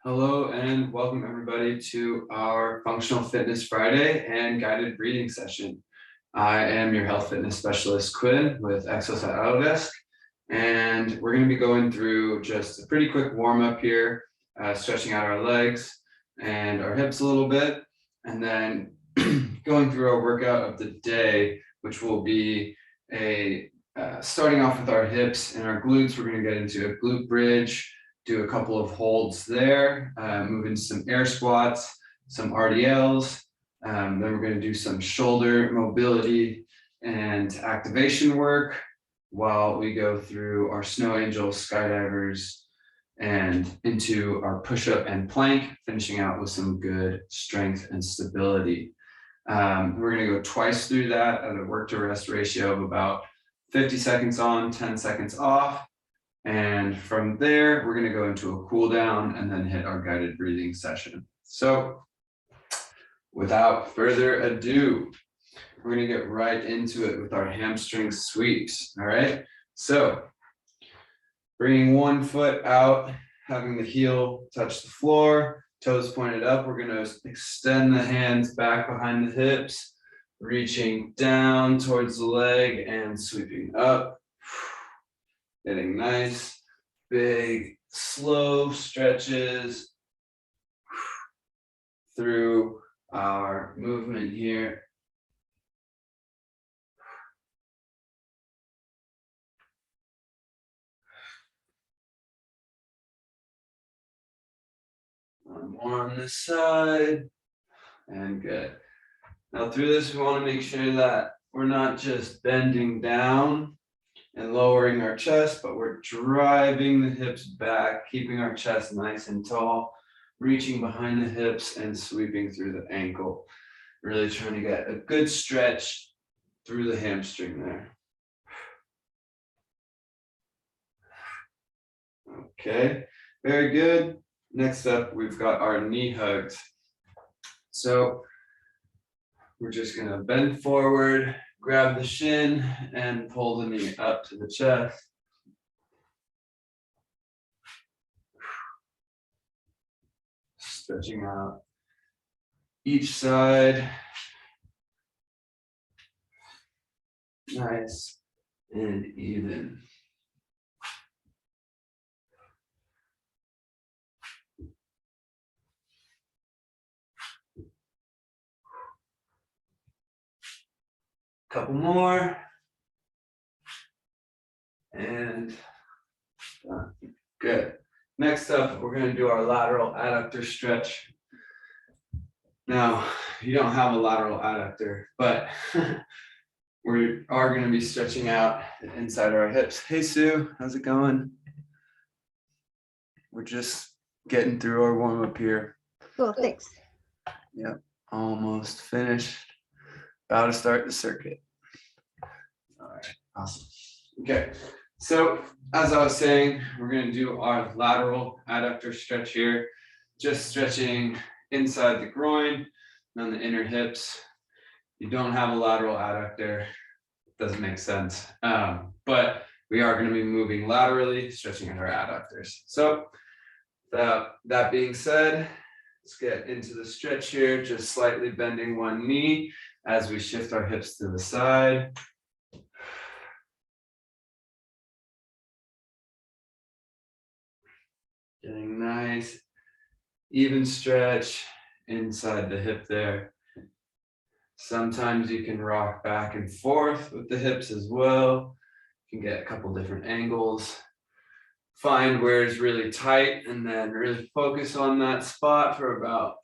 Hello and welcome everybody to our Functional Fitness Friday and guided breathing session. I am your health fitness specialist, Quinn, with Exos at Adductor, and we're going to be going through just a pretty quick warm up here, stretching out our legs and our hips a little bit, and then going through our workout of the day, which will be starting off with our hips and our glutes. We're going to get into a glute bridge, do a couple of holds there, move into some air squats, some Rdls. Then we're going to do some shoulder mobility and activation work while we go through our snow angels, skydivers, and into our push-up and plank, finishing out with some good strength and stability. We're going to go twice through that at a work to rest ratio of about 50 seconds on, 10 seconds off. And from there, we're going to go into a cool down and then hit our guided breathing session. So without further ado, we're going to get right into it with our hamstring sweeps. All right. So bringing one foot out, having the heel touch the floor, toes pointed up. We're going to extend the hands back behind the hips, reaching down towards the leg and sweeping up. Getting nice, big, slow stretches through our movement here. One more on this side, and good. Now through this, we want to make sure that we're not just bending down and lowering our chest, but we're driving the hips back, keeping our chest nice and tall, reaching behind the hips and sweeping through the ankle. Really trying to get a good stretch through the hamstring there. Okay, very good. Next up, we've got our knee hugs. So we're just gonna bend forward, grab the shin and pull the knee up to the chest. Stretching out each side. Nice and even. Couple more. And done. Good. Next up, we're going to do our lateral adductor stretch. Now, you don't have a lateral adductor, but we are going to be stretching out inside our hips. Hey, Sue, how's it going? We're just getting through our warm up here. Cool, thanks. Yep, almost finished. About to start the circuit. All right, awesome. Okay, so as I was saying, we're going to do our lateral adductor stretch here, just stretching inside the groin and on the inner hips. You don't have a lateral adductor, it doesn't make sense, but we are going to be moving laterally, stretching at our adductors. So that being said, let's get into the stretch here, just slightly bending one knee as we shift our hips to the side. Getting nice, even stretch inside the hip there. Sometimes you can rock back and forth with the hips as well. You can get a couple different angles. Find where it's really tight and then really focus on that spot for about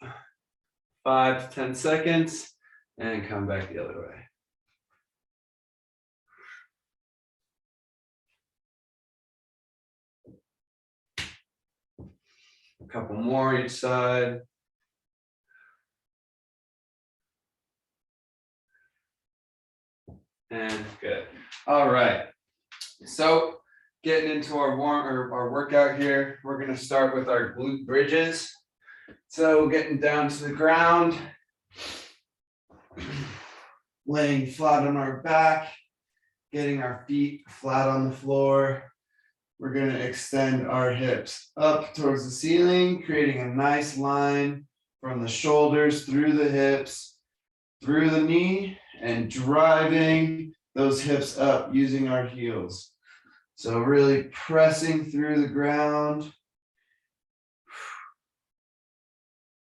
5 to 10 seconds and come back the other way. A couple more each side. And good. All right. So getting into our workout here, we're going to start with our glute bridges. So getting down to the ground, laying flat on our back, getting our feet flat on the floor, we're going to extend our hips up towards the ceiling, creating a nice line from the shoulders through the hips, through the knee, and driving those hips up using our heels. So really pressing through the ground,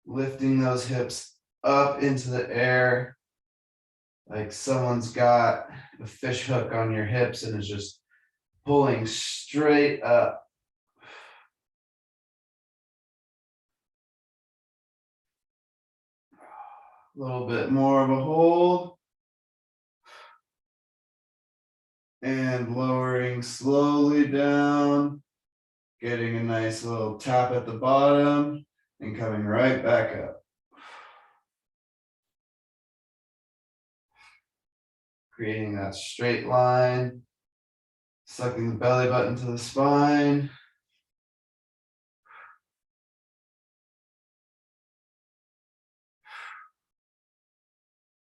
lifting those hips up into the air, like someone's got a fish hook on your hips and is just pulling straight up. A little bit more of a hold. And lowering slowly down, getting a nice little tap at the bottom and coming right back up. Creating that straight line, sucking the belly button to the spine.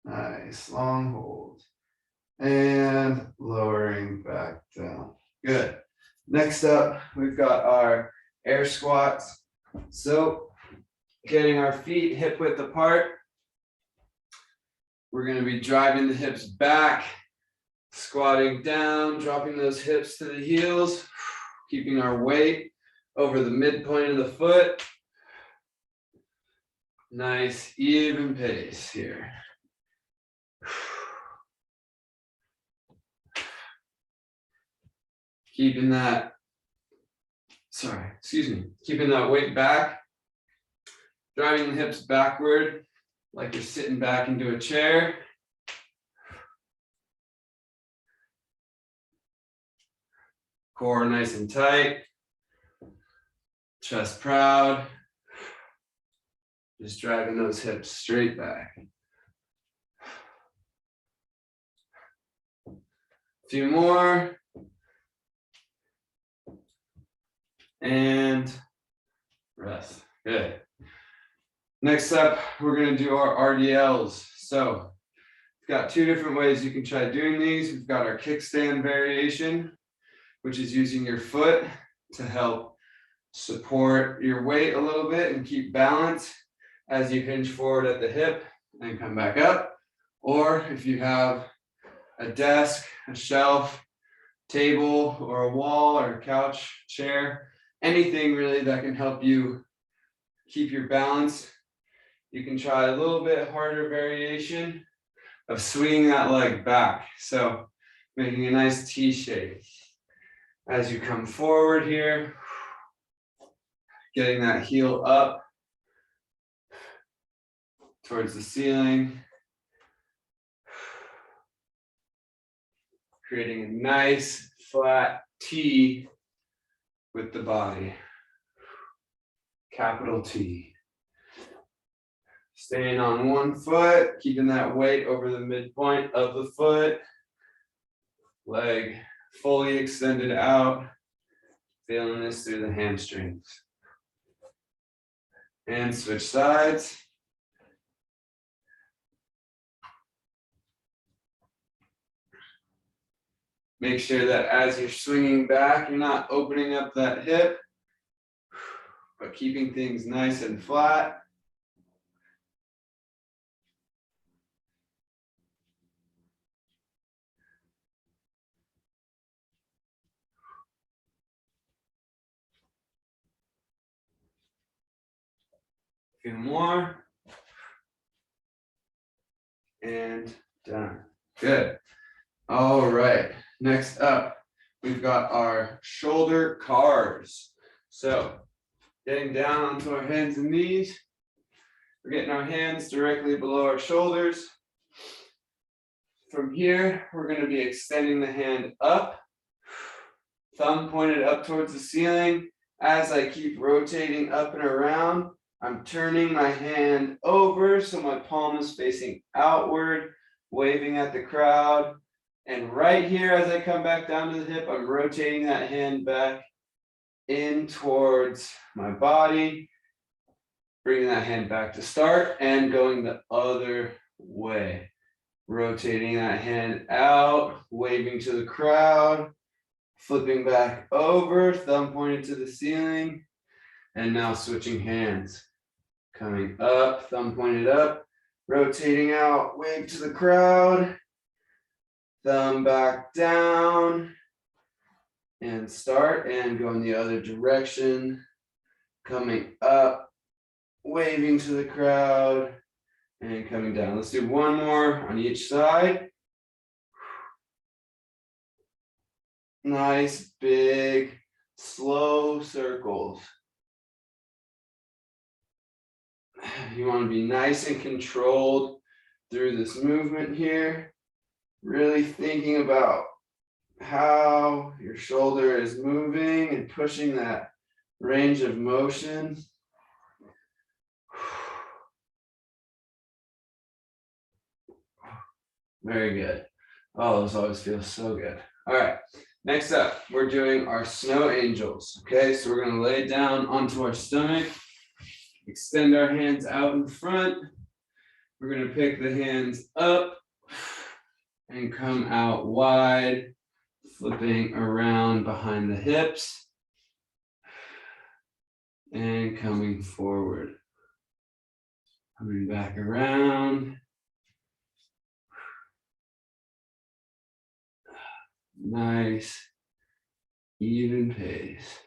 Nice, long hold. And lowering back down. Good. Next up, we've got our air squats. So getting our feet hip width apart. We're going to be driving the hips back, squatting down, dropping those hips to the heels, keeping our weight over the midpoint of the foot. Nice, even pace here. Keeping that weight back, driving the hips backward like you're sitting back into a chair. Core nice and tight, chest proud. Just driving those hips straight back. A few more. And rest. Good. Next up, we're going to do our Rdls. So we've got two different ways you can try doing these. We've got our kickstand variation, which is using your foot to help support your weight a little bit and keep balance as you hinge forward at the hip and come back up. Or if you have a desk, a shelf, table, or a wall, or a couch, chair, anything really that can help you keep your balance. You can try a little bit harder variation of swinging that leg back. So making a nice T shape. As you come forward here, getting that heel up towards the ceiling. Creating a nice flat T with the body. Capital T. Staying on one foot, keeping that weight over the midpoint of the foot. Leg fully extended out. Feeling this through the hamstrings. And switch sides. Make sure that as you're swinging back, you're not opening up that hip, but keeping things nice and flat. A few more. And done. Good. All right. Next up, we've got our shoulder cars. So getting down onto our hands and knees. We're getting our hands directly below our shoulders. From here, we're going to be extending the hand up. Thumb pointed up towards the ceiling. As I keep rotating up and around, I'm turning my hand over so my palm is facing outward, waving at the crowd. And right here, as I come back down to the hip, I'm rotating that hand back in towards my body, bringing that hand back to start and going the other way. Rotating that hand out, waving to the crowd, Flipping back over, thumb pointed to the ceiling. And now switching hands. Coming up, thumb pointed up, rotating out, wave to the crowd. Thumb back down. And start and go in the other direction. Coming up, waving to the crowd. And coming down. Let's do one more on each side. Nice, big, slow circles. You want to be nice and controlled through this movement here. Really thinking about how your shoulder is moving and pushing that range of motion. Very good. Oh, those always feel so good. All right, next up, we're doing our snow angels. Okay, so we're going to lay down onto our stomach, extend our hands out in front. We're going to pick the hands up and come out wide, flipping around behind the hips and coming forward. Coming back around. Nice, even pace.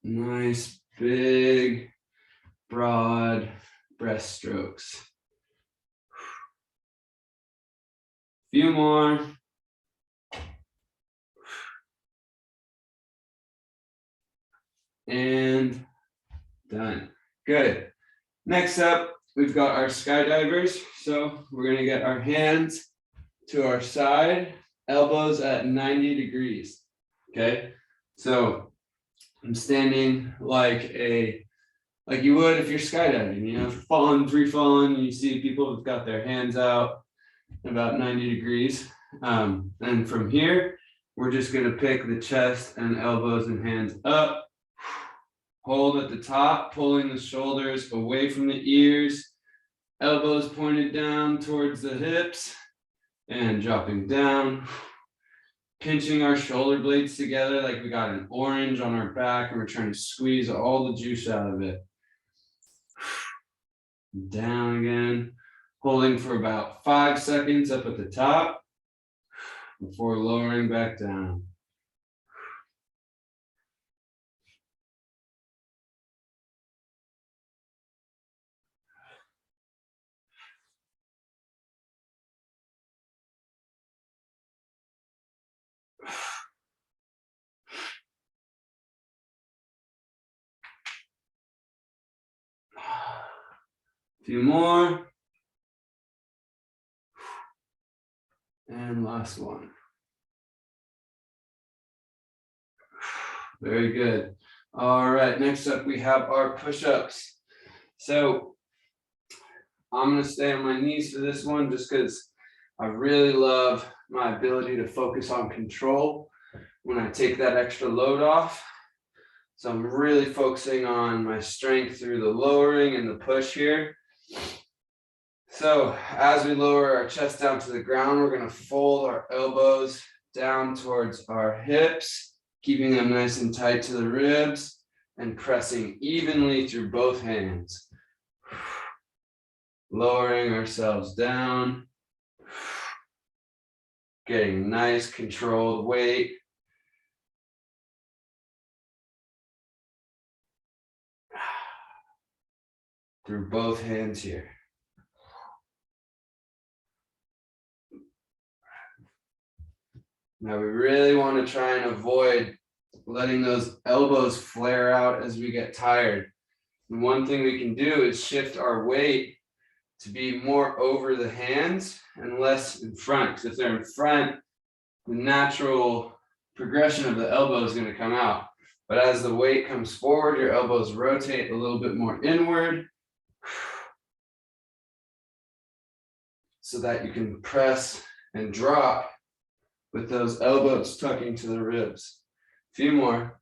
Nice, big, broad breaststrokes. Few more. And done. Good. Next up, we've got our skydivers. So we're going to get our hands to our side, elbows at 90 degrees. Okay. So I'm standing like you would if you're skydiving, you know, free falling, you see people who've got their hands out about 90 degrees. And from here, we're just going to pick the chest and elbows and hands up. Hold at the top, pulling the shoulders away from the ears, elbows pointed down towards the hips, and dropping down. Pinching our shoulder blades together like we got an orange on our back and we're trying to squeeze all the juice out of it. Down again, holding for about 5 seconds up at the top before lowering back down. A few more. And last one. Very good. All right, next up we have our push-ups. So I'm going to stay on my knees for this one just because I really love my ability to focus on control when I take that extra load off. So I'm really focusing on my strength through the lowering and the push here. So as we lower our chest down to the ground, we're going to fold our elbows down towards our hips, keeping them nice and tight to the ribs and pressing evenly through both hands. Lowering ourselves down, getting nice controlled weight. Through both hands here. Now we really want to try and avoid letting those elbows flare out as we get tired. And one thing we can do is shift our weight to be more over the hands and less in front. Because if they're in front, the natural progression of the elbow is going to come out. But as the weight comes forward, your elbows rotate a little bit more inward so that you can press and drop with those elbows tucking to the ribs. A few more.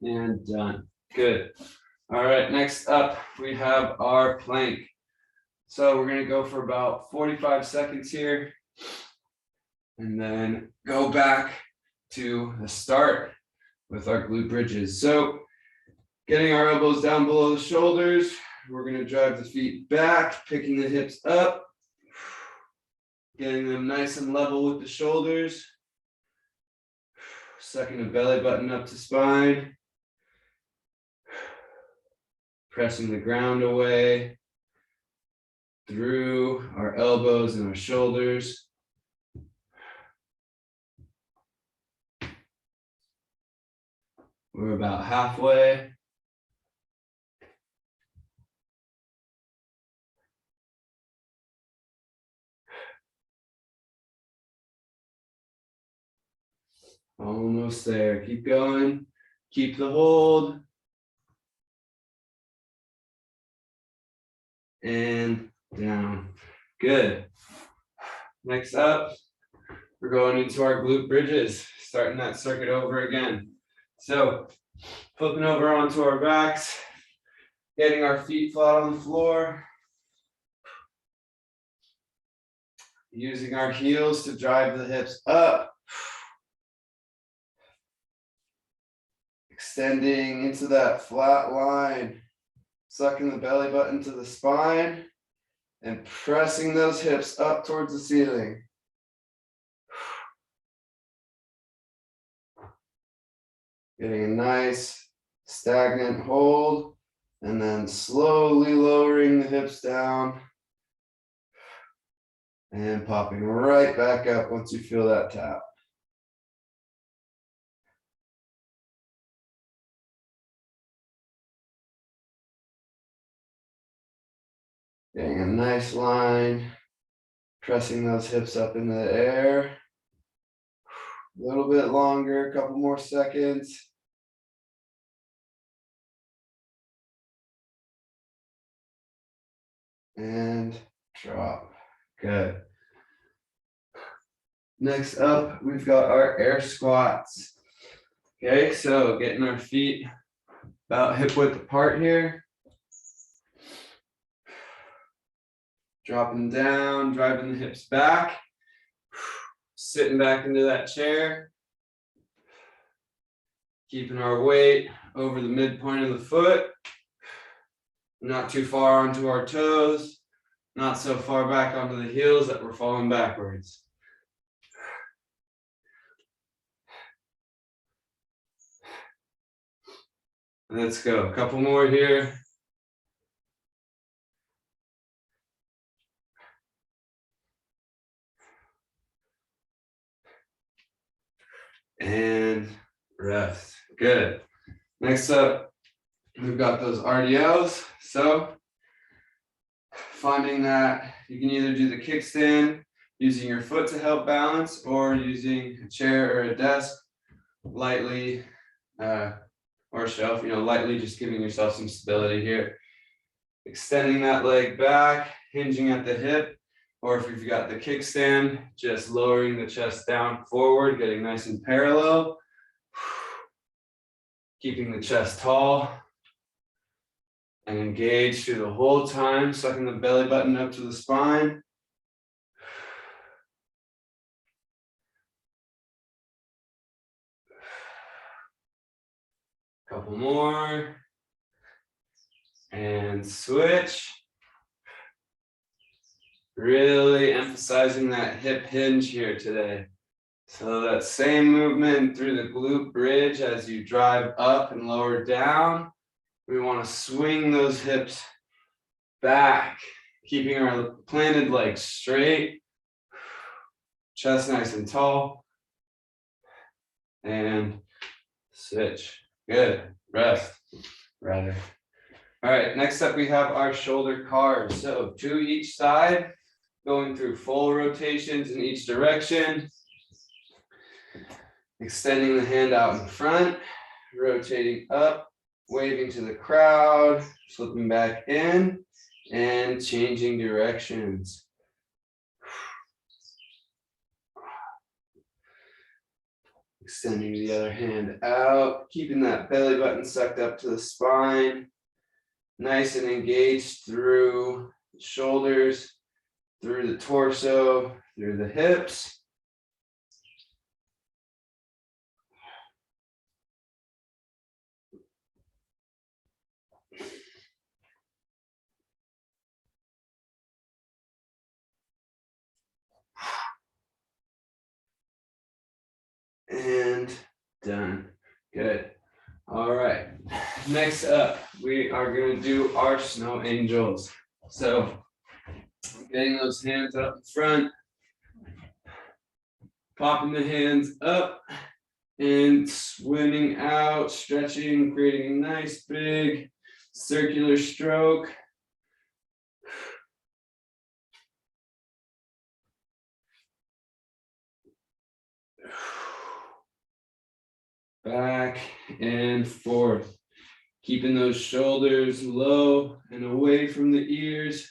And done. Good. All right, next up, we have our plank. So we're gonna go for about 45 seconds here and then go back to the start with our glute bridges. So getting our elbows down below the shoulders, we're gonna drive the feet back, picking the hips up, getting them nice and level with the shoulders, sucking the belly button up to spine, pressing the ground away through our elbows and our shoulders. We're about halfway. Almost there. Keep going. Keep the hold. And down. Good. Next up, we're going into our glute bridges, starting that circuit over again. So flipping over onto our backs, getting our feet flat on the floor, using our heels to drive the hips up, extending into that flat line, sucking the belly button to the spine, and pressing those hips up towards the ceiling. Getting a nice stagnant hold, and then slowly lowering the hips down and popping right back up once you feel that tap. Getting a nice line, pressing those hips up into the air. A little bit longer, a couple more seconds. And drop. Good. Next up, we've got our air squats. Okay, so getting our feet about hip width apart here. Dropping down, driving the hips back. Sitting back into that chair. Keeping our weight over the midpoint of the foot. Not too far onto our toes. Not so far back onto the heels that we're falling backwards. Let's go. A couple more here. And rest. Good. Next up, we've got those RDLs. So finding that you can either do the kickstand using your foot to help balance or using a chair or a desk lightly or a shelf, lightly just giving yourself some stability here. Extending that leg back, hinging at the hip, or if you've got the kickstand, just lowering the chest down forward, getting nice and parallel. Keeping the chest tall and engaged through the whole time, sucking the belly button up to the spine. Couple more. And switch. Really emphasizing that hip hinge here today. So that same movement through the glute bridge as you drive up and lower down. We want to swing those hips back, keeping our planted legs straight, chest nice and tall, and switch. Good. Rest, rather. All right, next up we have our shoulder cars. So two each side, going through full rotations in each direction. Extending the hand out in front, rotating up, waving to the crowd, flipping back in, and changing directions. Extending the other hand out, keeping that belly button sucked up to the spine. nice and engaged through the shoulders, through the torso, through the hips. And done. Good. All right. Next up, we are going to do our snow angels. So getting those hands up in front, popping the hands up and swimming out, stretching, creating a nice big circular stroke. Back and forth, keeping those shoulders low and away from the ears.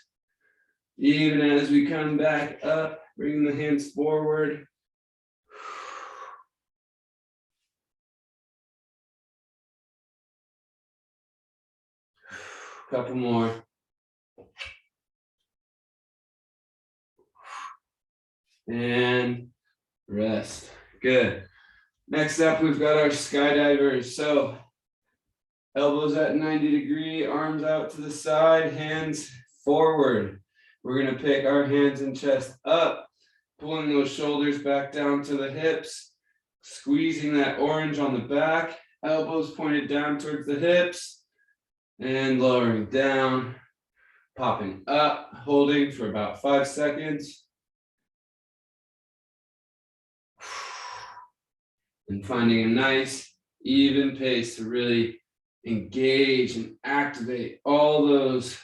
Even as we come back up, bringing the hands forward. Couple more. And rest. Good. Next up, we've got our skydivers. So elbows at 90-degree, arms out to the side, hands forward. We're going to pick our hands and chest up, pulling those shoulders back down to the hips, squeezing that orange on the back, elbows pointed down towards the hips, and lowering down, popping up, holding for about 5 seconds. And finding a nice, even pace to really engage and activate all those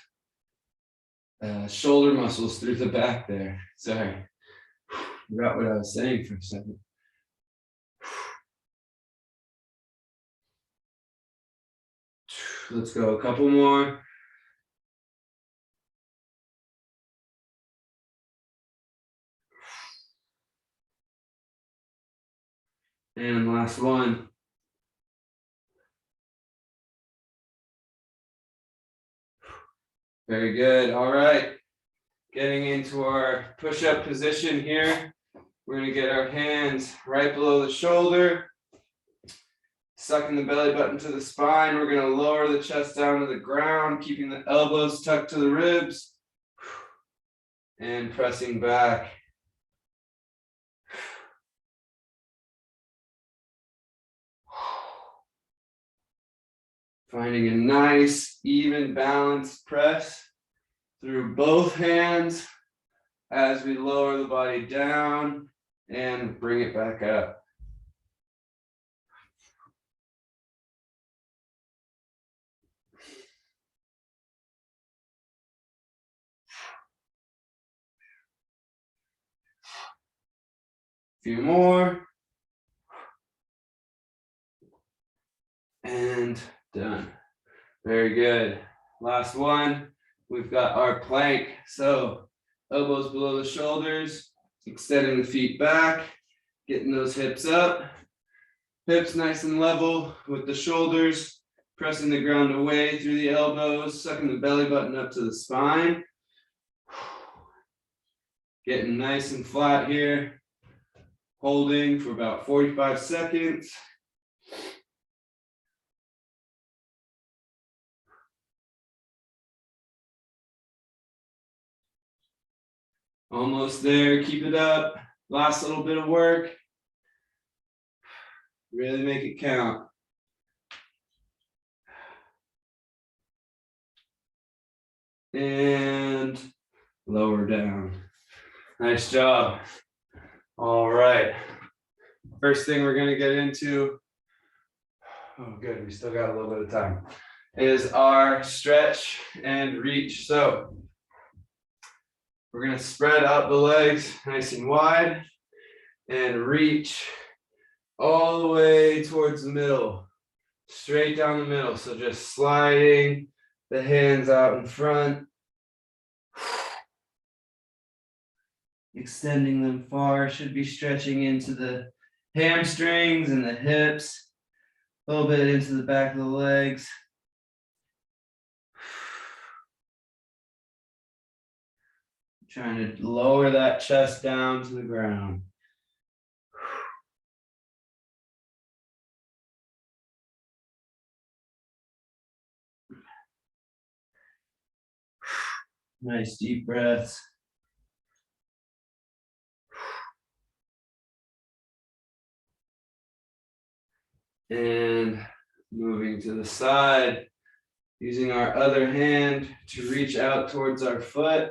shoulder muscles through the back there. Sorry, forgot what I was saying for a second. Let's go a couple more. And last one. Very good. All right. Getting into our push-up position here. We're going to get our hands right below the shoulder. Sucking the belly button to the spine. We're going to lower the chest down to the ground, keeping the elbows tucked to the ribs. And pressing back. Finding a nice, even, balanced press through both hands as we lower the body down and bring it back up. Few more. And done. Very good. Last one. We've got our plank. So elbows below the shoulders, extending the feet back, getting those hips up. Hips nice and level with the shoulders, pressing the ground away through the elbows, sucking the belly button up to the spine. Getting nice and flat here. Holding for about 45 seconds. Almost there, keep it up. Last little bit of work. Really make it count. And lower down. Nice job. All right. First thing we're going to get into, oh good, we still got a little bit of time, is our stretch and reach. So we're going to spread out the legs nice and wide and reach all the way towards the middle, straight down the middle. So just sliding the hands out in front, extending them far, should be stretching into the hamstrings and the hips, a little bit into the back of the legs. Trying to lower that chest down to the ground. Nice deep breaths. And moving to the side, using our other hand to reach out towards our foot,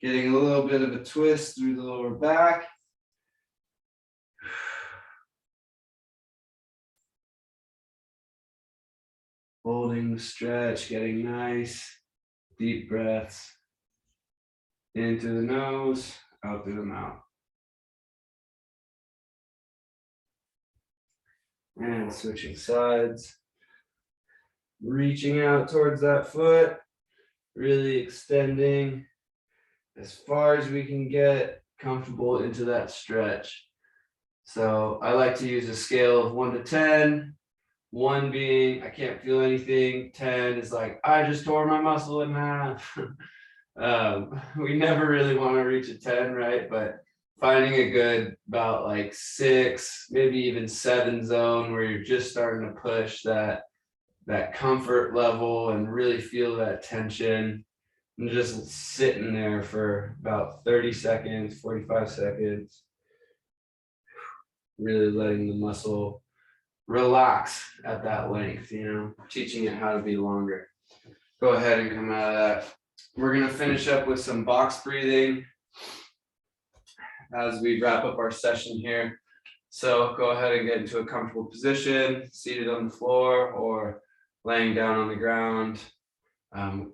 getting a little bit of a twist through the lower back. Holding the stretch, getting nice deep breaths into the nose, out through the mouth. And switching sides, reaching out towards that foot, really extending as far as we can get comfortable into that stretch. So I like to use a scale of 1 to 10, 1 being I can't feel anything, 10 is like I just tore my muscle in half. We never really want to reach a 10, right? But finding a good about like 6, maybe even 7 zone where you're just starting to push that comfort level and really feel that tension, and just sitting there for about 30 seconds, 45 seconds, really letting the muscle relax at that length, teaching it how to be longer. Go ahead and come out of that. We're going to finish up with some box breathing as we wrap up our session here. So go ahead and get into a comfortable position, seated on the floor or laying down on the ground,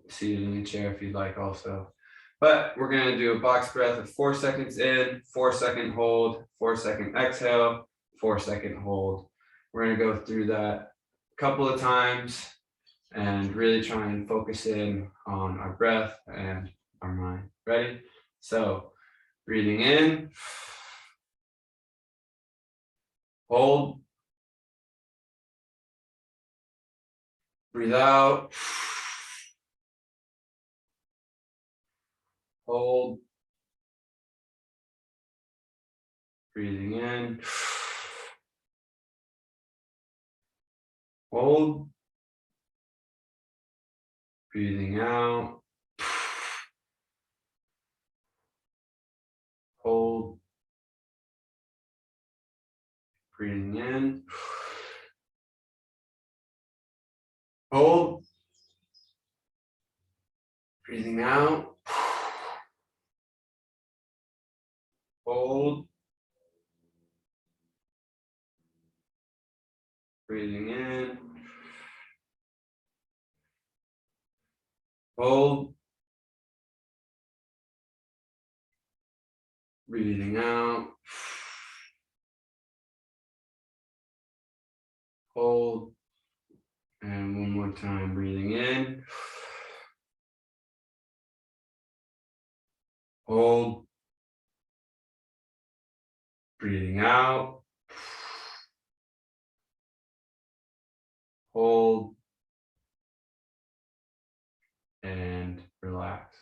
seated in a chair if you'd like also. But we're going to do a box breath of 4 seconds in, 4-second hold, 4-second exhale, 4-second hold. We're going to go through that a couple of times and really try and focus in on our breath and our mind. Ready? So breathing in, hold, breathe out, hold, breathing in, hold, breathing out, hold, breathing in, hold, breathing out, hold, breathing in, hold, breathing out, hold, and one more time, breathing in, hold, breathing out, hold, and relax.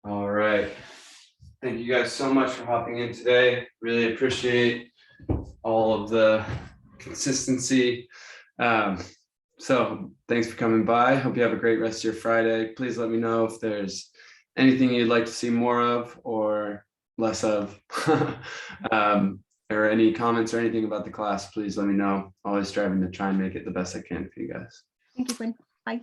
All right. Thank you guys so much for hopping in today. Really appreciate all of the consistency. So thanks for coming by. Hope you have a great rest of your Friday. Please let me know if there's anything you'd like to see more of or less of, or any comments or anything about the class. Please let me know. Always striving to try and make it the best I can for you guys. Thank you, Quinn. Bye.